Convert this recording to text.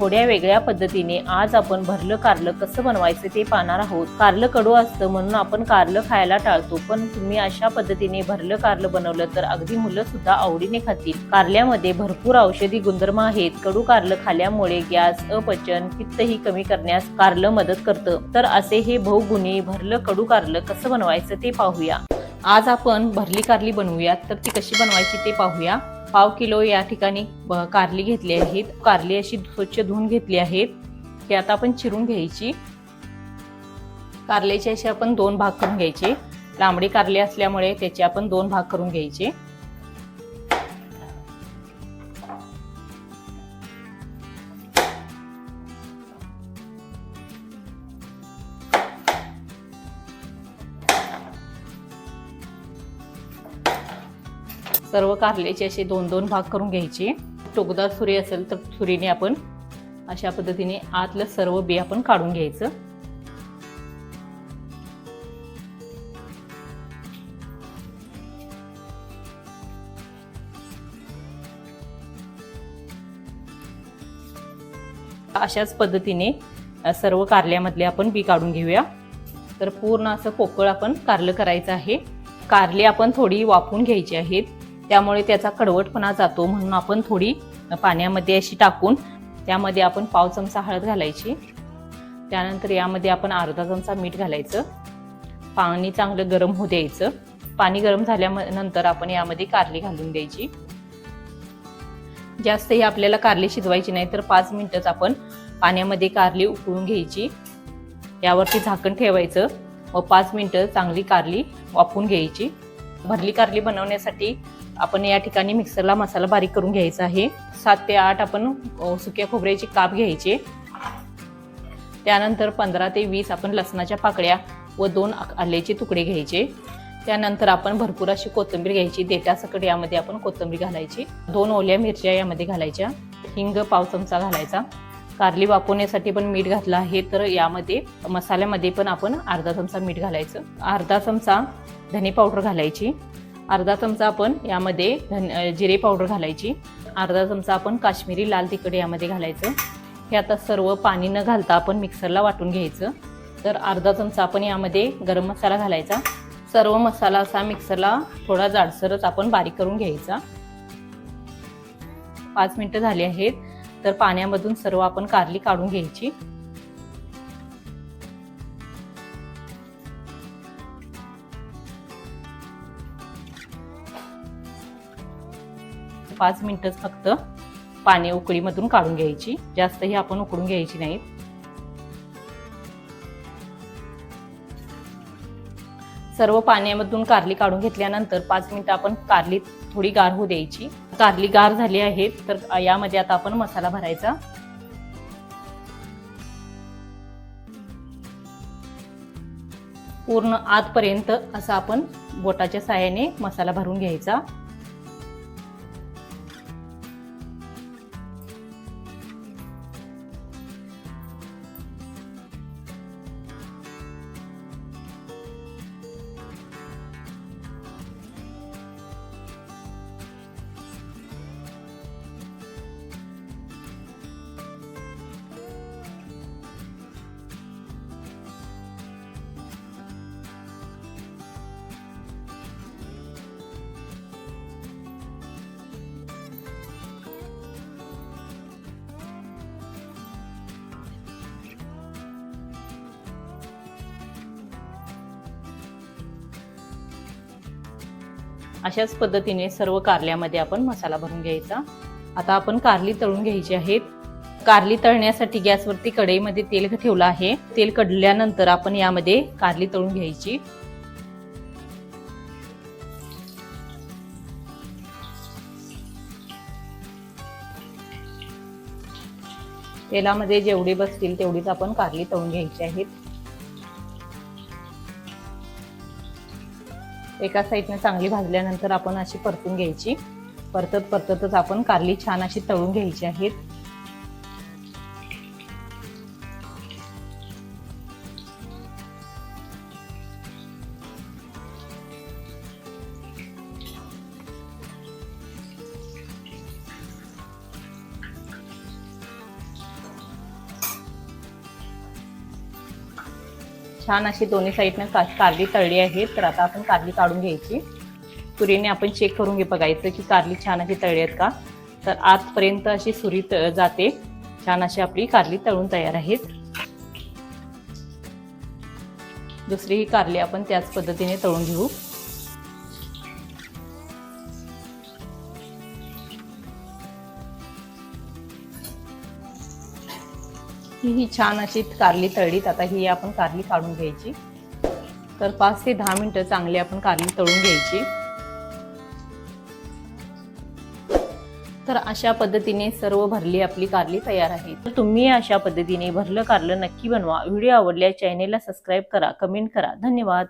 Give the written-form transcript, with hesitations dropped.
थोड्या वेगळ्या पद्धतीने आज आपण भरलं कारलं कसं बनवायचं ते पाहणार आहोत। कारलं कडू असतं म्हणून आपण कारलं खायला टाळतो, पण तुम्ही अशा पद्धतीने भरलं कारलं बनवलं तर अगदी मुलं सुद्धा आवडीने खातील। कारल्यामध्ये भरपूर औषधी गुणधर्म आहेत। कडू कारलं खाल्ल्यामुळे गॅस, अपचन, पित्त ही कमी करण्यास कारलं मदत करतं। तर असे हे बहुगुणी भरलं कडू कारलं कसं बनवायचं ते पाहूया। आज आपण भरली कारली बनवूयात, तर ती कशी बनवायची ते पाहूया। पाव किलो या ठिकाणी कारली घेतली आहेत। कारली अशी स्वच्छ धुवून घेतली आहेत। हे आता आपण चिरून घ्यायची। कारल्याचे असे आपण 2 भाग करून घ्यायचे। लांबडी कारली असल्यामुळे त्याचे आपण 2 भाग करून घ्यायचे। सर्व कारल्याचे असे 2-2 भाग करून घ्यायचे। टोकदार सुरी असेल तर सुरीने आपण अशा पद्धतीने आतलं सर्व बी आपण काढून घ्यायचं। अशाच पद्धतीने सर्व कारल्यामधले आपण बी काढून घेऊया। तर पूर्ण असं पोकळ आपण कारलं करायचं आहे। कारली आपण थोडी वाफवून घ्यायची आहेत, त्यामुळे त्याचा कडवटपणा जातो, म्हणून आपण थोडी पाण्यामध्ये अशी टाकून त्यामध्ये आपण पाव चमचा हळद घालायची। त्यानंतर यामध्ये आपण अर्धा चमचा मीठ घालायचं। पाणी चांगलं गरम होऊ द्यायचं। पाणी गरम झाल्यानंतर आपण यामध्ये कारली घालून द्यायची। जास्तही आपल्याला कारली शिजवायची नाही, तर 5 मिनिटच आपण पाण्यामध्ये कारली उकळून घ्यायची। यावरती झाकण ठेवायचं व 5 मिनिटं चांगली कारली वाफवून घ्यायची। भरली कारली बनवण्यासाठी आपण या ठिकाणी मिक्सरला मसाला बारीक करून घ्यायचा आहे। 7 ते 8 आपण सुक्या खोबऱ्याचे काप घ्यायचे। त्यानंतर 15 ते 20 आपण लसणाच्या पाकळ्या व 2 आल्याचे तुकडे घ्यायचे। त्यानंतर आपण भरपूर अशी कोथिंबीर घ्यायची। देठासकट यामध्ये आपण कोथिंबीर घालायची। 2 ओल्या मिरच्या यामध्ये घालायच्या। हिंग पाव चमचा घालायचा। कारली वाफवण्यासाठी पण मीठ घातलं आहे, तर यामध्ये मसाल्यामध्ये पण आपण अर्धा चमचा मीठ घालायचं। अर्धा चमचा धने पावडर घालायची। अर्धा चमचा आपण यामध्ये जिरे पावडर घालायची। अर्धा चमचा आपण काश्मीरी लाल तिखट यामध्ये घालायचं। हे आता सर्व पाणी न घालता आपण मिक्सरला वाटून घ्यायचं। तर अर्धा चमचा आपण यामध्ये गरम मसाला घालायचा। सर्व मसाला असा मिक्सरला थोडा जाडसरच आपण बारीक करून घ्यायचा। 5 मिनिटं झाली आहेत, तर पाण्यामधून सर्व आपण कारली काढून घ्यायची। पाच मिनिटच फक्त पाणी उकळीमधून काढून घ्यायची। जास्तही आपण उकळून घ्यायची नाही। सर्व पाण्यामधून कारली काढून घेतल्यानंतर 5 मिनिटं आपण कारली थोडी गार होऊ द्यायची। कारली गार झाली आहे, तर यामध्ये आता आपण मसाला भरायचा। पूर्ण आतपर्यंत असा आपण बोटाच्या साहाय्याने मसाला भरून घ्यायचा। अशाच पद्धतीने सर्व कारल्यामध्ये आपण मसाला भरून घ्यायचा। आता आपण कारली तळून घ्यायची आहेत। कारली तळण्यासाठी गॅसवरती कढईमध्ये तेल ठेवलं आहे। तेल कडल्यानंतर आपण यामध्ये कारली तळून घ्यायची। तेलामध्ये जेवढी बसतील तेवढीच आपण कारली तळून घ्यायची आहेत। एका साईडने चांगली भाजल्यानंतर आपण अशी परतून घ्यायची। परततच आपण कारली छान अशी तळून घ्यायची आहेत। छान अशी दोन्ही साईडनं कारली तळली आहे. तर आता आपण कारली काढून घ्यायची. सुरीने आपण चेक करून बघायचं की कारली छान अशी तळली आहेत का. तर आतपर्यंत अशी सुरी जाते. छान अशी आपली कारली तळून तयार आहेत. दुसरी ही कारली आपण त्याच पद्धतीने तळून घेऊ. ही छान अशी कारली तळलीत. आता ही आपण कारली काढून घ्यायची. तर 5 ते 10 मिनिटं चांगली आपण कारली तळून घ्यायची. तर अशा पद्धतीने सर्व भरली आपली कारली तयार आहे. तर तुम्ही अशा पद्धतीने भरलं कारलं नक्की बनवा. व्हिडिओ आवडल्यास चॅनेलला सबस्क्राईब करा, कमेंट करा. धन्यवाद.